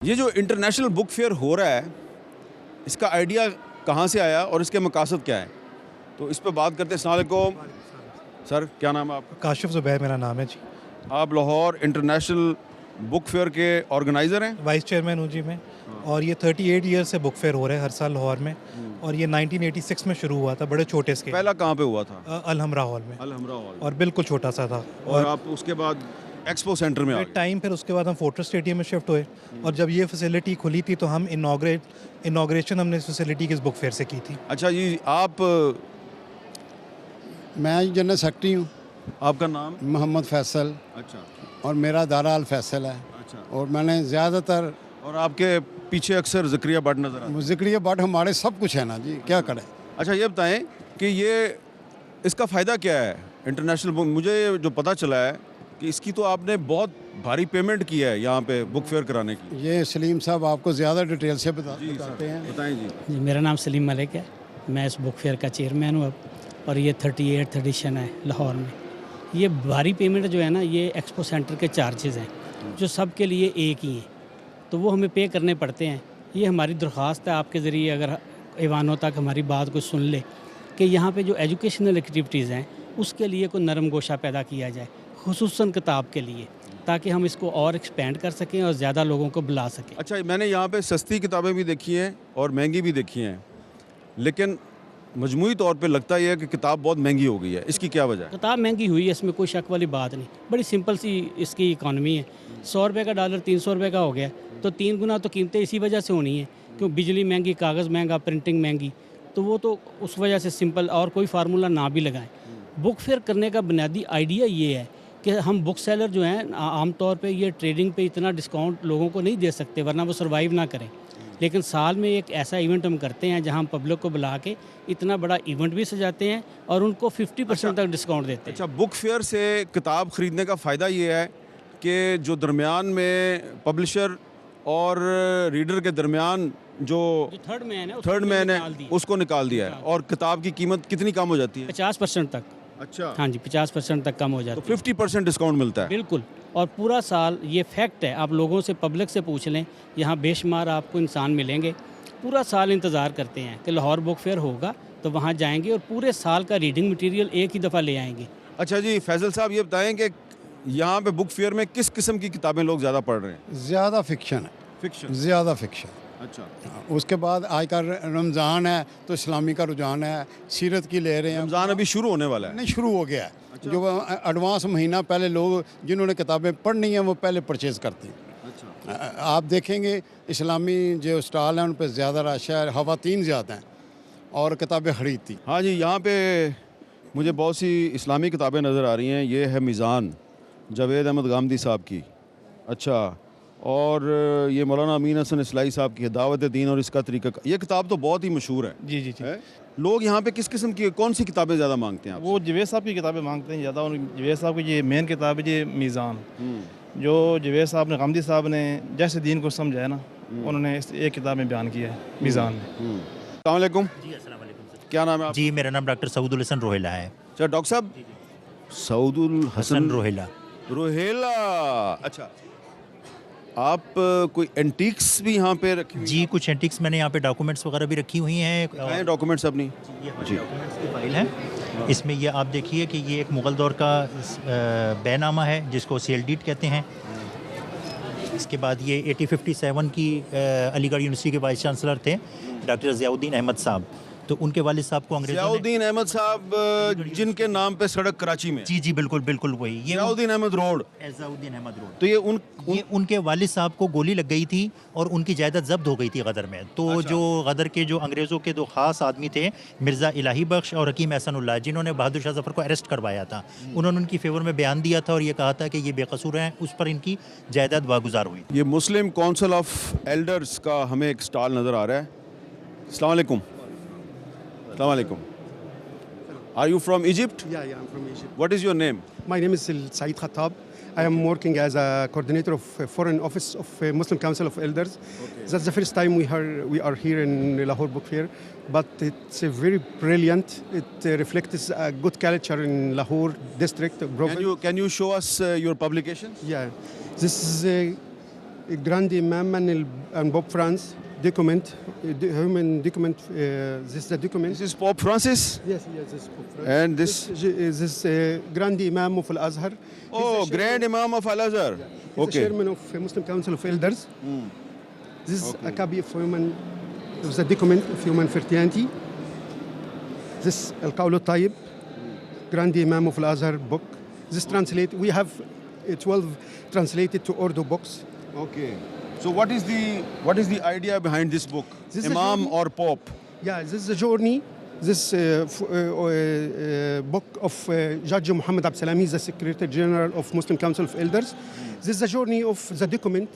یہ جو international book fair ہو رہا ہے اس کا آئیڈیا کہاں سے آیا اور اس کے مقاصد کیا ہیں؟ تو اس پہ بات کرتے ہیں۔ السلام علیکم سر، کیا نام ہے آپ کا؟ کاشف زبیر میرا نام ہے جی۔ آپ لاہور انٹرنیشنل بک فیئر کے آرگنائزر ہیں؟ وائس چیئرمین ہوں جی میں، اور یہ 38 ایئر سے بک فیئر ہو رہا ہے ہر سال لاہور میں، اور یہ 1986 میں شروع ہوا تھا، بڑے چھوٹے اسکیل۔ پہلا کہاں پہ ہوا تھا؟ الحمرا ہال میں، الحمرا ہال، اور بالکل چھوٹا سا تھا۔ اور آپ اس کے بعد ایکسپو سینٹر میں آ گئے۔ ٹائم پھر اس کے بعد ہم فورٹریس اسٹیڈیم میں شفٹ ہوئے، اور جب یہ فیسلٹی کھلی تھی تو ہم انوگریشن ہم نے اس فیسلٹی کی اس بک فیئر سے کی تھی۔ اچھا جی، آپ میں جنرل سیکرٹری ہوں، آپ کا نام؟ محمد فیصل، اچھا اور میرا دارا الفیصل ہے، اچھا، اور میں نے زیادہ تر اور آپ کے پیچھے اکثر زکریا بٹ نظر آتا ہے۔ ذکریہ بٹ ہمارے سب کچھ ہے نا جی، کیا کریں۔ اچھا یہ بتائیں کہ یہ اس کا فائدہ کیا ہے انٹرنیشنل بک؟ مجھے جو پتہ چلا ہے کہ اس کی تو آپ نے بہت بھاری پیمنٹ کی ہے یہاں پہ بک فیئر کرانے کی۔ یہ سلیم صاحب آپ کو زیادہ ڈیٹیل سے بتاتے ہیں۔ بتائیں جی۔ جی، میرا نام سلیم ملک ہے، میں اس بک فیئر کا چیئرمین ہوں اب، اور یہ 38 ایڈیشن ہے لاہور میں۔ یہ بھاری پیمنٹ جو ہے نا، یہ ایکسپو سینٹر کے چارجز ہیں جو سب کے لیے ایک ہی ہیں، تو وہ ہمیں پے کرنے پڑتے ہیں۔ یہ ہماری درخواست ہے آپ کے ذریعے، اگر ایوانوں تک ہماری بات کو سن لے، کہ یہاں پہ جو ایجوکیشنل ایکٹیویٹیز ہیں اس کے لیے کوئی نرم گوشہ پیدا کیا جائے، خصوصاً کتاب کے لیے، تاکہ ہم اس کو اور ایکسپینڈ کر سکیں اور زیادہ لوگوں کو بلا سکیں۔ اچھا، میں نے یہاں پہ سستی کتابیں بھی دیکھی ہیں اور مہنگی بھی دیکھی ہیں، لیکن مجموعی طور پہ لگتا یہ ہے کہ کتاب بہت مہنگی ہو گئی ہے۔ اس کی کیا وجہ ہے؟ کتاب مہنگی ہوئی ہے، اس میں کوئی شک والی بات نہیں، بڑی سمپل سی اس کی اکانومی ہے۔ 100 روپے کا ڈالر 300 روپے کا ہو گیا، تو 3 گنا تو قیمتیں اسی وجہ سے ہونی ہیں، کیوں بجلی مہنگی، کاغذ مہنگا، پرنٹنگ مہنگی، تو وہ تو اس وجہ سے سمپل، اور کوئی فارمولہ نہ بھی لگائیں۔ بک فیئر کرنے کا بنیادی آئیڈیا یہ ہے کہ ہم بک سیلر جو ہیں عام طور پہ یہ ٹریڈنگ پہ اتنا ڈسکاؤنٹ لوگوں کو نہیں دے سکتے، ورنہ وہ سروائیو نہ کریں، لیکن سال میں ایک ایسا ایونٹ ہم کرتے ہیں جہاں ہم پبلک کو بلا کے اتنا بڑا ایونٹ بھی سجاتے ہیں اور ان کو 50% تک ڈسکاؤنٹ دیتے ہیں۔ اچھا، بک فیئر سے کتاب خریدنے کا فائدہ یہ ہے کہ جو درمیان میں پبلشر اور ریڈر کے درمیان جو تھرڈ مین ہے اس کو نکال دیا ہے، اور کتاب کی قیمت کتنی کم ہو جاتی ہے؟ 50% تک۔ اچھا، ہاں جی، 50% تک کم ہو تو جاتی ہے 50% ڈسکاؤنٹ ملتا ہے؟ بالکل، اور پورا سال یہ فیکٹ ہے، آپ لوگوں سے پبلک سے پوچھ لیں، یہاں بے شمار آپ کو انسان ملیں گے، پورا سال انتظار کرتے ہیں کہ لاہور بک فیئر ہوگا تو وہاں جائیں گے اور پورے سال کا ریڈنگ مٹیریل ایک ہی دفعہ لے آئیں گے۔ اچھا جی، فیصل صاحب یہ بتائیں کہ یہاں پہ بک فیئر میں کس قسم کی کتابیں لوگ زیادہ پڑھ رہے ہیں؟ زیادہ فکشن ہے، فکشن؟ زیادہ فکشن۔ اچھا، اس کے بعد آج کا رمضان ہے تو اسلامی کا رجحان ہے، سیرت کی لے رہے ہیں۔ رمضان ابھی شروع ہونے والا ہے۔ نہیں، شروع ہو گیا ہے، جو ایڈوانس مہینہ پہلے لوگ جنہوں نے کتابیں پڑھنی ہیں وہ پہلے پرچیز کرتے ہیں۔ اچھا، آپ دیکھیں گے اسلامی جو اسٹال ہیں ان پہ زیادہ رش ہے، خواتین زیادہ ہیں اور کتابیں خریدتی۔ ہاں جی، یہاں پہ مجھے بہت سی اسلامی کتابیں نظر آ رہی ہیں۔ یہ ہے میزان، جاوید احمد گامدی صاحب کی۔ اچھا، اور یہ مولانا امین حسن اصلاحی صاحب کی ہے، دعوت دین اور اس کا طریقہ۔ یہ کتاب تو بہت ہی مشہور ہے۔ جی جی جی، لوگ یہاں پہ کس قسم کی کون سی کتابیں زیادہ مانگتے ہیں آپ سے؟ وہ جوید صاحب کی کتابیں مانگتے ہیں زیادہ، اور جوید صاحب کی یہ مین کتاب ہے یہ میزان، جو جوید صاحب نے، غامدی صاحب نے جیسے دین کو سمجھا ہے نا، انہوں نے اس ایک کتاب میں بیان کیا ہے، میزان میں۔ السلام علیکم۔ جی السلام علیکم سر۔ کیا نام ہے آپ؟ جی میرا نام ڈاکٹر سعود الحسن روہیلا ہے۔ اچھا ڈاکٹر صاحب، سعود الحسن حسن روہیلا۔ روہیلا، اچھا، آپ کوئی اینٹیکس بھی یہاں پہ رکھی ہوئی جی کچھ اینٹکس میں نے یہاں پہ ڈاکومنٹس وغیرہ بھی رکھی ہوئی ہیں۔ ہیں ڈاکومنٹس اپنی؟ یہ ڈاکومنٹس کی فائل ہے، اس میں یہ آپ دیکھیے کہ یہ ایک مغل دور کا بے نامہ ہے جس کو سیل ڈیٹ کہتے ہیں۔ اس کے بعد یہ 1857 کی علی گڑھ یونیورسٹی کے وائس چانسلر تھے ڈاکٹر ضیاء الدین احمد صاحب، تو ان کے والد صاحب کو ضیاء انگریزوں نے، الدین احمد صاحب جن کے نام پہ سڑک کراچی میں، جی جی بالکل بالکل وہی، ضیاء الدین احمد روڈ، ضیاء الدین احمد روڈ، تو یہ ان کے والد صاحب کو گولی لگ گئی تھی اور ان کی جائیداد ضبط ہو گئی تھی غدر میں، تو جو غدر کے جو انگریزوں کے دو خاص آدمی تھے مرزا الہی بخش اور حکیم احسن اللہ، جنہوں نے بہادر شاہ ظفر کو اریسٹ کروایا تھا، انہوں نے ان کی فیور میں بیان دیا تھا اور یہ کہا تھا کہ یہ بے قصور ہیں، اس پر ان کی جائیداد واگزار ہوئی۔ یہ مسلم کونسل آف ایلڈرز کا ہمیں ایک سٹال نظر آ رہا ہے۔ السلام علیکم۔ السلام علیکم۔ Are you from Egypt? Yeah, I'm from Egypt. What is your name? My name is Saeed Khattab. I am working as a coordinator of Foreign Office of Muslim Council of Elders. That's the first time we are here in Lahore Book Fair, but it's very brilliant. It reflects a good culture in Lahore district. Can you show us your publications? Yeah, this is Grand Imam and Pope France document, human document. This is the document. This is Pope Francis Yes, this is Pope France. and this. This Grand Imam of Al Azhar. Oh, Grand Imam of Al Azhar. He's the Okay. chairman of Muslim Council of Elders. This is a copy of the document of human fraternity. This Al Qawl Al Tayyib, Grand Imam of Al Azhar book. This translate. We have 12 translated to Urdu books. Okay. So what is the idea behind this book? This is Imam the- or Pope? Yeah, this is a journey. This book of Judge Muhammad Abd Salami, the Secretary General of Muslim Council of Elders. This is the journey of the document,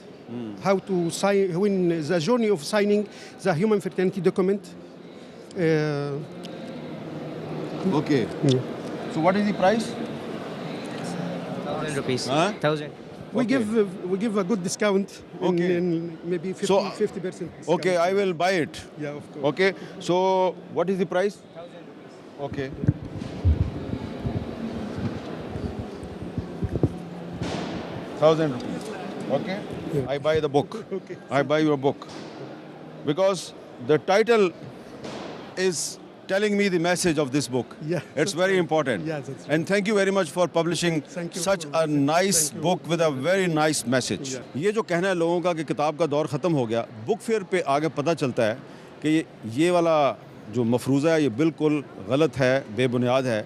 how to sign, when the journey of signing the human fraternity document. Okay. So what is the price? 1,000 rupees. Huh? 1,000. We Okay. give a good discount, Okay. in maybe 50, So, 50%. Discount. Okay, I will buy it. Yeah, of course. Okay. So what is the price? 1,000. Okay. 1,000 rupees. Okay. I buy the book. Okay. I buy your book because the title is telling me the message of this book. Yeah, It's that's very right. important. Yeah, that's right. And thank you very much for publishing Thank you such for a listening. nice Thank you. book with a very nice message. Yeah. یہ جو کہنا ہے لوگوں کا کہ کتاب کا دور ختم ہو گیا، بک فیئر پہ آگے پتہ چلتا ہے کہ یہ والا جو مفروضہ ہے یہ بالکل غلط ہے، بے بنیاد ہے.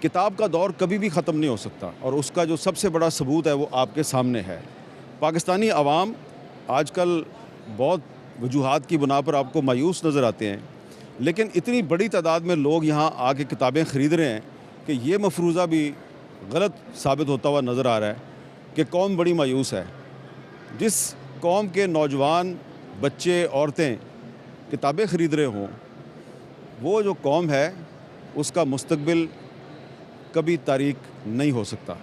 کتاب کا دور کبھی بھی ختم نہیں ہو سکتا اور اس کا جو سب سے بڑا ثبوت ہے وہ آپ کے سامنے ہے. پاکستانی عوام آج کل بہت وجوہات کی بنا پر آپ کو مایوس نظر آتے ہیں، لیکن اتنی بڑی تعداد میں لوگ یہاں آ کے کتابیں خرید رہے ہیں کہ یہ مفروضہ بھی غلط ثابت ہوتا ہوا نظر آ رہا ہے کہ قوم بڑی مایوس ہے. جس قوم کے نوجوان، بچے، عورتیں کتابیں خرید رہے ہوں، وہ جو قوم ہے اس کا مستقبل کبھی تاریک نہیں ہو سکتا.